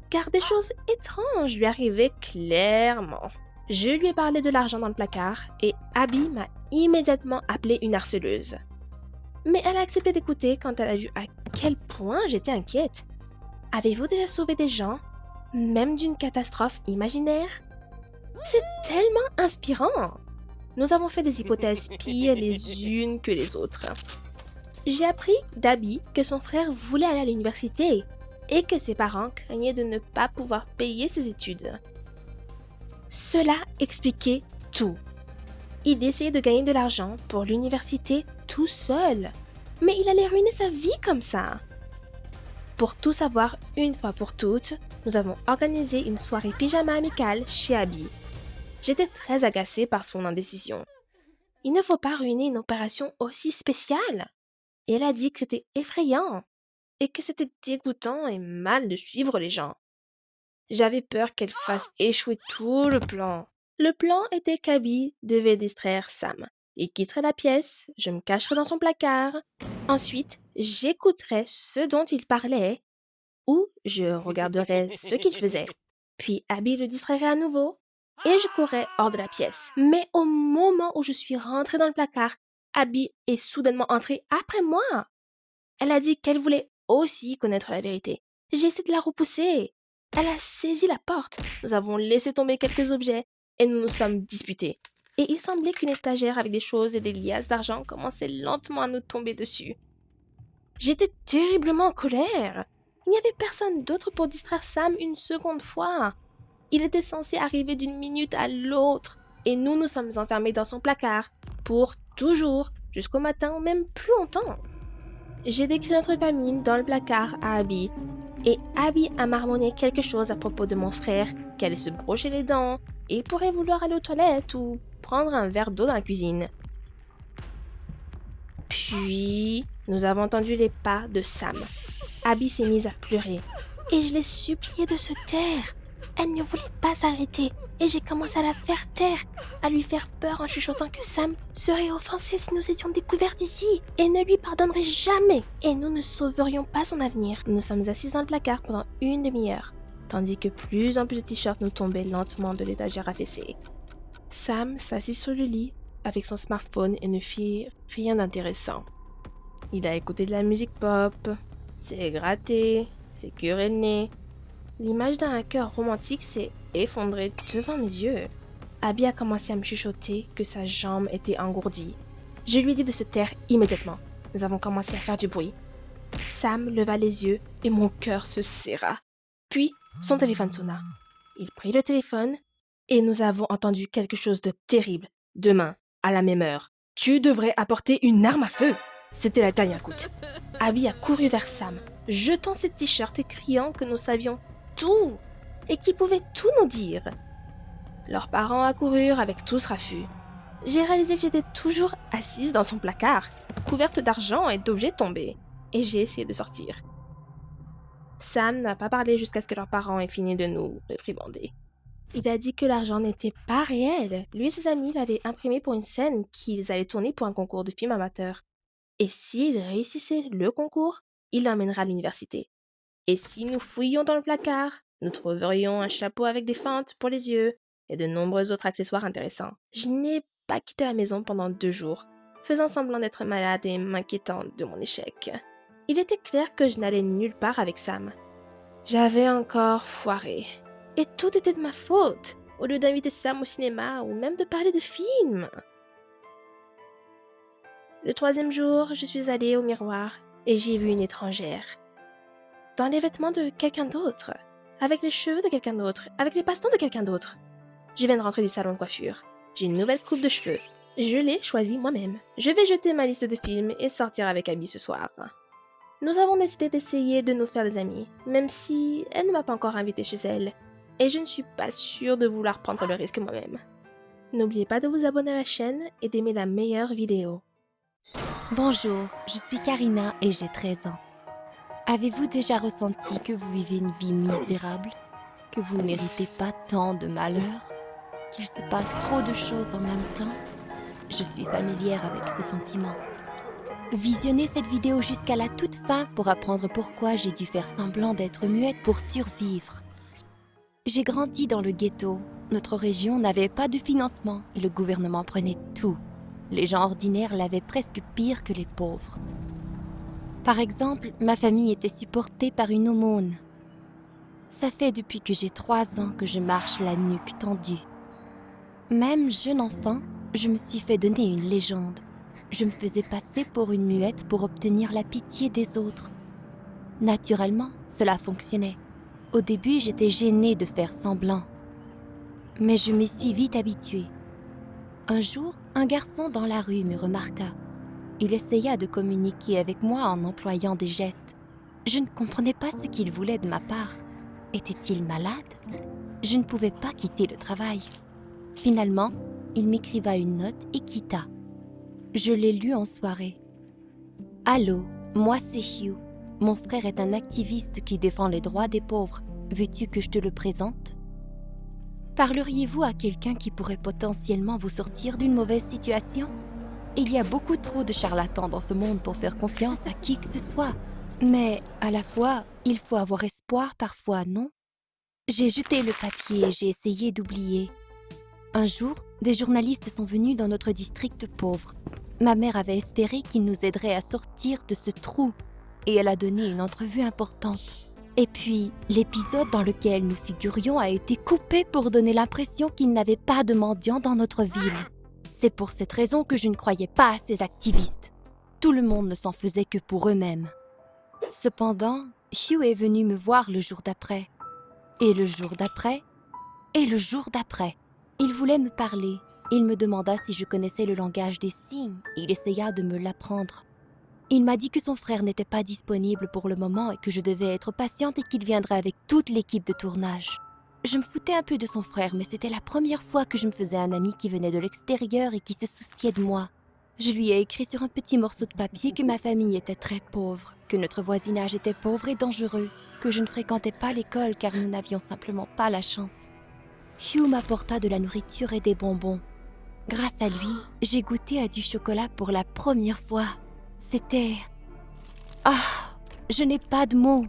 Car des choses étranges lui arrivaient clairement. Je lui ai parlé de l'argent dans le placard et Abby m'a immédiatement appelé une harceleuse. Mais elle a accepté d'écouter quand elle a vu à quel point j'étais inquiète. Avez-vous déjà sauvé des gens, même d'une catastrophe imaginaire? C'est tellement inspirant! Nous avons fait des hypothèses pires les unes que les autres. J'ai appris d'Abby que son frère voulait aller à l'université et que ses parents craignaient de ne pas pouvoir payer ses études. Cela expliquait tout. Il essayait de gagner de l'argent pour l'université tout seul, mais il allait ruiner sa vie comme ça. Pour tout savoir une fois pour toutes, nous avons organisé une soirée pyjama amicale chez Abby. J'étais très agacée par son indécision. Il ne faut pas ruiner une opération aussi spéciale. Et elle a dit que c'était effrayant et que c'était dégoûtant et mal de suivre les gens. J'avais peur qu'elle fasse échouer tout le plan. Le plan était qu'Abby devait distraire Sam. Il quitterait la pièce, je me cacherais dans son placard. Ensuite, j'écouterais ce dont il parlait ou je regarderais ce qu'il faisait. Puis Abby le distrairait à nouveau et je courais hors de la pièce. Mais au moment où je suis rentrée dans le placard, Abby est soudainement entrée après moi. Elle a dit qu'elle voulait aussi connaître la vérité. J'ai essayé de la repousser. Elle a saisi la porte. Nous avons laissé tomber quelques objets et nous nous sommes disputés. Et il semblait qu'une étagère avec des choses et des liasses d'argent commençait lentement à nous tomber dessus. J'étais terriblement en colère. Il n'y avait personne d'autre pour distraire Sam une seconde fois. Il était censé arriver d'une minute à l'autre et nous nous sommes enfermés dans son placard pour toujours, jusqu'au matin ou même plus longtemps. J'ai décrit notre famille dans le placard à Abby et Abby a marmonné quelque chose à propos de mon frère qui allait se brocher les dents et pourrait vouloir aller aux toilettes ou prendre un verre d'eau dans la cuisine. Puis, nous avons entendu les pas de Sam. Abby s'est mise à pleurer et je l'ai suppliée de se taire. Elle ne voulait pas s'arrêter et j'ai commencé à la faire taire, à lui faire peur en chuchotant que Sam serait offensé si nous étions découverts d'ici et ne lui pardonnerait jamais et nous ne sauverions pas son avenir. Nous sommes assises dans le placard pendant une demi-heure, tandis que plus en plus de t-shirts nous tombaient lentement de l'étagère affaissée. Sam s'assit sur le lit avec son smartphone et ne fit rien d'intéressant. Il a écouté de la musique pop, s'est gratté, s'est curé le nez. L'image d'un hacker romantique s'est effondrée devant mes yeux. Abby a commencé à me chuchoter que sa jambe était engourdie. Je lui ai dit de se taire immédiatement. Nous avons commencé à faire du bruit. Sam leva les yeux et mon cœur se serra. Puis, son téléphone sonna. Il prit le téléphone et nous avons entendu quelque chose de terrible. Demain, à la même heure, tu devrais apporter une arme à feu. C'était la dernière goutte. Abby a couru vers Sam, jetant ses t-shirts et criant que nous savions tout et qu'il pouvait tout nous dire. Leurs parents accoururent avec tous raffus. J'ai réalisé que j'étais toujours assise dans son placard, couverte d'argent et d'objets tombés, et j'ai essayé de sortir. Sam n'a pas parlé jusqu'à ce que leurs parents aient fini de nous réprimander. Il a dit que l'argent n'était pas réel. Lui et ses amis l'avaient imprimé pour une scène qu'ils allaient tourner pour un concours de film amateur. Et s'ils réussissaient le concours, il l'emmènera à l'université. Et si nous fouillions dans le placard, nous trouverions un chapeau avec des fentes pour les yeux et de nombreux autres accessoires intéressants. Je n'ai pas quitté la maison pendant 2 jours, faisant semblant d'être malade et m'inquiétant de mon échec. Il était clair que je n'allais nulle part avec Sam. J'avais encore foiré. Et tout était de ma faute, au lieu d'inviter Sam au cinéma ou même de parler de films. Le 3e jour, je suis allée au miroir et j'ai vu une étrangère. Dans les vêtements de quelqu'un d'autre, avec les cheveux de quelqu'un d'autre, avec les passe-temps de quelqu'un d'autre. Je viens de rentrer du salon de coiffure. J'ai une nouvelle coupe de cheveux. Je l'ai choisie moi-même. Je vais jeter ma liste de films et sortir avec Abby ce soir. Nous avons décidé d'essayer de nous faire des amis, même si elle ne m'a pas encore invité chez elle, et je ne suis pas sûre de vouloir prendre le risque moi-même. N'oubliez pas de vous abonner à la chaîne et d'aimer la meilleure vidéo. Bonjour, je suis Karina et j'ai 13 ans. Avez-vous déjà ressenti que vous vivez une vie misérable? Que vous ne méritez pas tant de malheur? Qu'il se passe trop de choses en même temps? Je suis familière avec ce sentiment. Visionnez cette vidéo jusqu'à la toute fin pour apprendre pourquoi j'ai dû faire semblant d'être muette pour survivre. J'ai grandi dans le ghetto. Notre région n'avait pas de financement et le gouvernement prenait tout. Les gens ordinaires l'avaient presque pire que les pauvres. Par exemple, ma famille était supportée par une aumône. Ça fait depuis que j'ai 3 ans que je marche la nuque tendue. Même jeune enfant, je me suis fait donner une légende. Je me faisais passer pour une muette pour obtenir la pitié des autres. Naturellement, cela fonctionnait. Au début, j'étais gênée de faire semblant. Mais je m'y suis vite habituée. Un jour, un garçon dans la rue me remarqua. Il essaya de communiquer avec moi en employant des gestes. Je ne comprenais pas ce qu'il voulait de ma part. Était-il malade? Je ne pouvais pas quitter le travail. Finalement, il m'écriva une note et quitta. Je l'ai lue en soirée. « Allô, moi c'est Hugh. Mon frère est un activiste qui défend les droits des pauvres. Veux-tu que je te le présente? Parleriez-vous à quelqu'un qui pourrait potentiellement vous sortir d'une mauvaise situation? Il y a beaucoup trop de charlatans dans ce monde pour faire confiance à qui que ce soit. Mais à la fois, il faut avoir espoir parfois, non? J'ai jeté le papier et j'ai essayé d'oublier. Un jour, des journalistes sont venus dans notre district pauvre. Ma mère avait espéré qu'ils nous aideraient à sortir de ce trou et elle a donné une entrevue importante. Et puis, l'épisode dans lequel nous figurions a été coupé pour donner l'impression qu'il n'y avait pas de mendiants dans notre ville. C'est pour cette raison que je ne croyais pas à ces activistes. Tout le monde ne s'en faisait que pour eux-mêmes. Cependant, Hugh est venu me voir le jour d'après. Et le jour d'après. Et le jour d'après. Il voulait me parler. Il me demanda si je connaissais le langage des signes et il essaya de me l'apprendre. Il m'a dit que son frère n'était pas disponible pour le moment et que je devais être patiente et qu'il viendrait avec toute l'équipe de tournage. Je me foutais un peu de son frère, mais c'était la première fois que je me faisais un ami qui venait de l'extérieur et qui se souciait de moi. Je lui ai écrit sur un petit morceau de papier que ma famille était très pauvre, que notre voisinage était pauvre et dangereux, que je ne fréquentais pas l'école car nous n'avions simplement pas la chance. Hugh m'apporta de la nourriture et des bonbons. Grâce à lui, j'ai goûté à du chocolat pour la première fois. C'était... je n'ai pas de mots.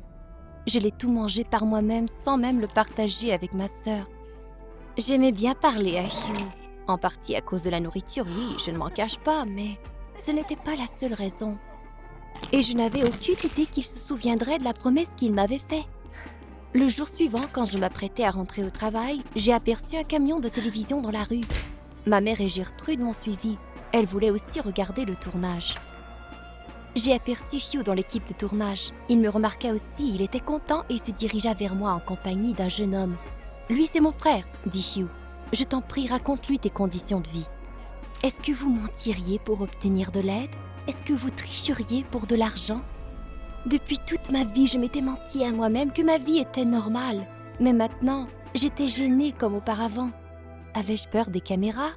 Je l'ai tout mangé par moi-même sans même le partager avec ma sœur. J'aimais bien parler à Hugh. En partie à cause de la nourriture, oui, je ne m'en cache pas, mais ce n'était pas la seule raison. Et je n'avais aucune idée qu'il se souviendrait de la promesse qu'il m'avait faite. Le jour suivant, quand je m'apprêtais à rentrer au travail, j'ai aperçu un camion de télévision dans la rue. Ma mère et Gertrude m'ont suivi. Elle voulait aussi regarder le tournage. J'ai aperçu Hugh dans l'équipe de tournage. Il me remarqua aussi, il était content et se dirigea vers moi en compagnie d'un jeune homme. « Lui, c'est mon frère », dit Hugh. « Je t'en prie, raconte-lui tes conditions de vie. Est-ce que vous mentiriez pour obtenir de l'aide? Est-ce que vous tricheriez pour de l'argent? Depuis toute ma vie, je m'étais menti à moi-même que ma vie était normale. Mais maintenant, j'étais gênée comme auparavant. Avais-je peur des caméras?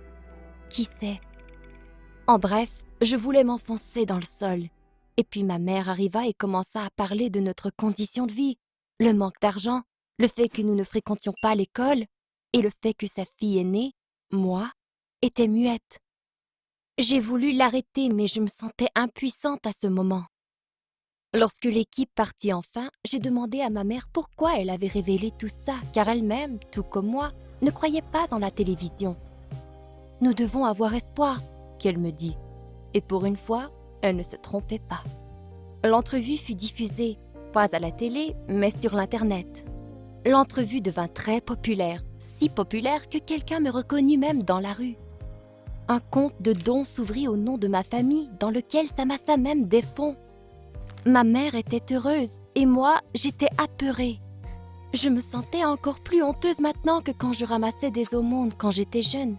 Qui sait? En bref, je voulais m'enfoncer dans le sol. Et puis ma mère arriva et commença à parler de notre condition de vie, le manque d'argent, le fait que nous ne fréquentions pas l'école et le fait que sa fille aînée, moi, était muette. J'ai voulu l'arrêter, mais je me sentais impuissante à ce moment. Lorsque l'équipe partit enfin, j'ai demandé à ma mère pourquoi elle avait révélé tout ça, car elle-même, tout comme moi, ne croyait pas en la télévision. « Nous devons avoir espoir », qu'elle me dit. Et pour une fois, elle ne se trompait pas. L'entrevue fut diffusée, pas à la télé, mais sur l'Internet. L'entrevue devint très populaire, si populaire que quelqu'un me reconnut même dans la rue. Un compte de dons s'ouvrit au nom de ma famille, dans lequel s'amassa même des fonds. Ma mère était heureuse, et moi, j'étais apeurée. Je me sentais encore plus honteuse maintenant que quand je ramassais des aumônes quand j'étais jeune.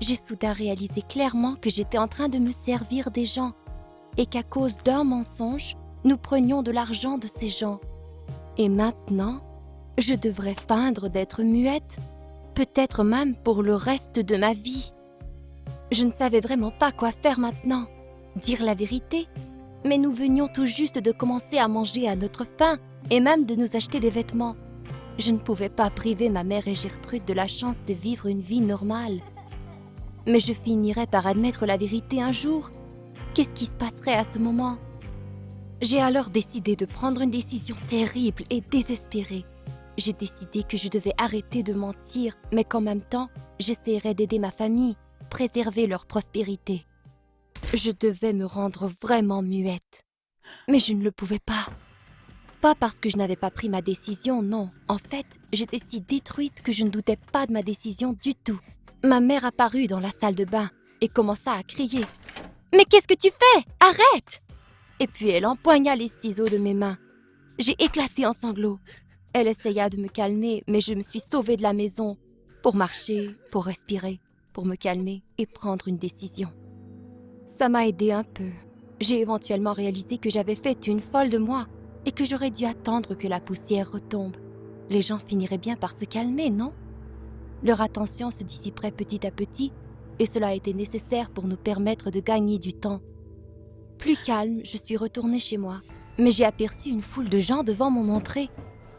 J'ai soudain réalisé clairement que j'étais en train de me servir des gens, et qu'à cause d'un mensonge, nous prenions de l'argent de ces gens. Et maintenant, je devrais feindre d'être muette, peut-être même pour le reste de ma vie. Je ne savais vraiment pas quoi faire maintenant, dire la vérité, mais nous venions tout juste de commencer à manger à notre faim et même de nous acheter des vêtements. Je ne pouvais pas priver ma mère et Gertrude de la chance de vivre une vie normale. Mais je finirais par admettre la vérité un jour. Qu'est-ce qui se passerait à ce moment? J'ai alors décidé de prendre une décision terrible et désespérée. J'ai décidé que je devais arrêter de mentir, mais qu'en même temps, j'essaierais d'aider ma famille, préserver leur prospérité. Je devais me rendre vraiment muette. Mais je ne le pouvais pas. Pas parce que je n'avais pas pris ma décision, non. En fait, j'étais si détruite que je ne doutais pas de ma décision du tout. Ma mère apparut dans la salle de bain et commença à crier. « Mais qu'est-ce que tu fais? Arrête !» Et puis elle empoigna les ciseaux de mes mains. J'ai éclaté en sanglots. Elle essaya de me calmer, mais je me suis sauvée de la maison pour marcher, pour respirer, pour me calmer et prendre une décision. Ça m'a aidée un peu. J'ai éventuellement réalisé que j'avais fait une folle de moi et que j'aurais dû attendre que la poussière retombe. Les gens finiraient bien par se calmer, non? Leur attention se dissiperait petit à petit et cela a été nécessaire pour nous permettre de gagner du temps. Plus calme, je suis retournée chez moi, mais j'ai aperçu une foule de gens devant mon entrée.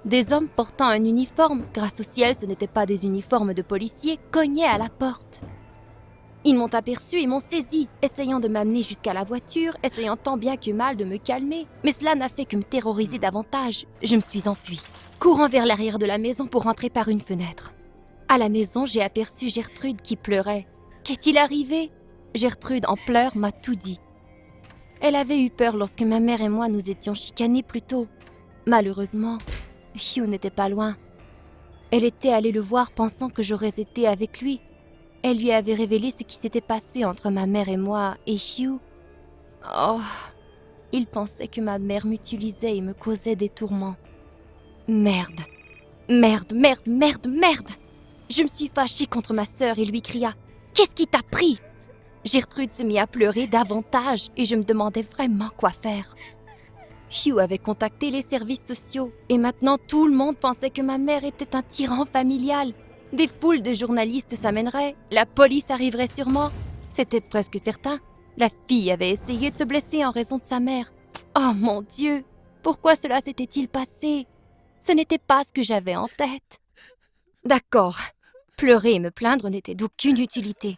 Des hommes portant un uniforme, grâce au ciel ce n'étaient pas des uniformes de policiers, cognaient à la porte. Ils m'ont aperçu et m'ont saisi, essayant de m'amener jusqu'à la voiture, essayant tant bien que mal de me calmer, mais cela n'a fait que me terroriser davantage. Je me suis enfuie, courant vers l'arrière de la maison pour entrer par une fenêtre. À la maison, j'ai aperçu Gertrude qui pleurait. Qu'est-il arrivé? Gertrude, en pleurs, m'a tout dit. Elle avait eu peur lorsque ma mère et moi nous étions chicanés plus tôt. Malheureusement, Hugh n'était pas loin. Elle était allée le voir pensant que j'aurais été avec lui. Elle lui avait révélé ce qui s'était passé entre ma mère et moi, et Hugh... Oh, il pensait que ma mère m'utilisait et me causait des tourments. Merde, merde, merde, merde, merde! Je me suis fâchée contre ma sœur et lui cria « Qu'est-ce qui t'a pris ?» Gertrude se mit à pleurer davantage et je me demandais vraiment quoi faire. Hugh avait contacté les services sociaux et maintenant tout le monde pensait que ma mère était un tyran familial. Des foules de journalistes s'amèneraient, la police arriverait sûrement. C'était presque certain. La fille avait essayé de se blesser en raison de sa mère. Oh mon Dieu, pourquoi cela s'était-il passé? Ce n'était pas ce que j'avais en tête. D'accord, pleurer et me plaindre n'était d'aucune utilité.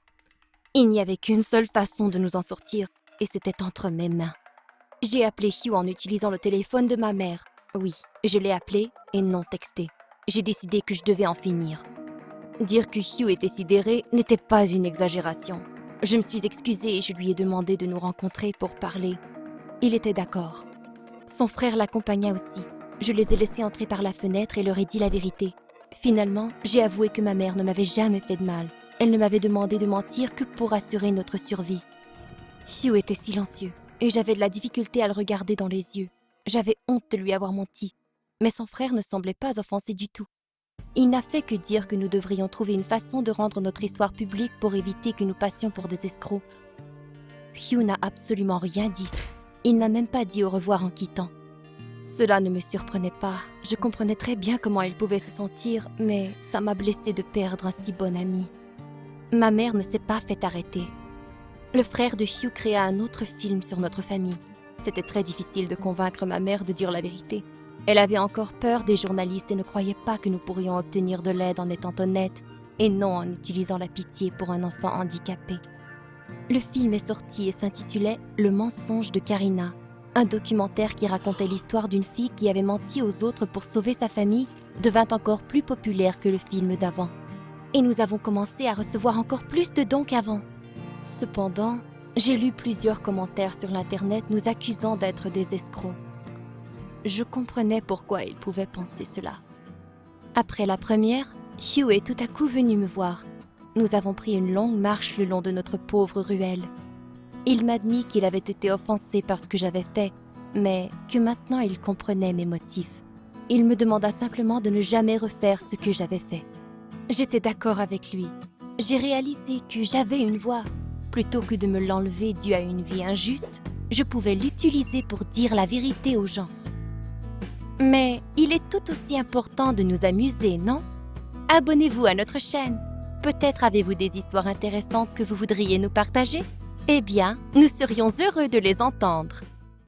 Il n'y avait qu'une seule façon de nous en sortir, et c'était entre mes mains. J'ai appelé Hugh en utilisant le téléphone de ma mère. Oui, je l'ai appelé et non texté. J'ai décidé que je devais en finir. Dire que Hugh était sidéré n'était pas une exagération. Je me suis excusée et je lui ai demandé de nous rencontrer pour parler. Il était d'accord. Son frère l'accompagna aussi. Je les ai laissés entrer par la fenêtre et leur ai dit la vérité. Finalement, j'ai avoué que ma mère ne m'avait jamais fait de mal. Elle ne m'avait demandé de mentir que pour assurer notre survie. Hugh était silencieux et j'avais de la difficulté à le regarder dans les yeux. J'avais honte de lui avoir menti. Mais son frère ne semblait pas offensé du tout. Il n'a fait que dire que nous devrions trouver une façon de rendre notre histoire publique pour éviter que nous passions pour des escrocs. Hugh n'a absolument rien dit. Il n'a même pas dit au revoir en quittant. Cela ne me surprenait pas. Je comprenais très bien comment il pouvait se sentir, mais ça m'a blessée de perdre un si bon ami. Ma mère ne s'est pas fait arrêter. Le frère de Hugh créa un autre film sur notre famille. C'était très difficile de convaincre ma mère de dire la vérité. Elle avait encore peur des journalistes et ne croyait pas que nous pourrions obtenir de l'aide en étant honnêtes et non en utilisant la pitié pour un enfant handicapé. Le film est sorti et s'intitulait « Le mensonge de Karina », un documentaire qui racontait l'histoire d'une fille qui avait menti aux autres pour sauver sa famille devint encore plus populaire que le film d'avant. Et nous avons commencé à recevoir encore plus de dons qu'avant. Cependant, j'ai lu plusieurs commentaires sur l'Internet nous accusant d'être des escrocs. Je comprenais pourquoi ils pouvaient penser cela. Après la première, Hugh est tout à coup venu me voir. Nous avons pris une longue marche le long de notre pauvre ruelle. Il m'admit qu'il avait été offensé par ce que j'avais fait, mais que maintenant il comprenait mes motifs. Il me demanda simplement de ne jamais refaire ce que j'avais fait. J'étais d'accord avec lui. J'ai réalisé que j'avais une voix. Plutôt que de me l'enlever dû à une vie injuste, je pouvais l'utiliser pour dire la vérité aux gens. Mais il est tout aussi important de nous amuser, non? Abonnez-vous à notre chaîne. Peut-être avez-vous des histoires intéressantes que vous voudriez nous partager? Eh bien, nous serions heureux de les entendre.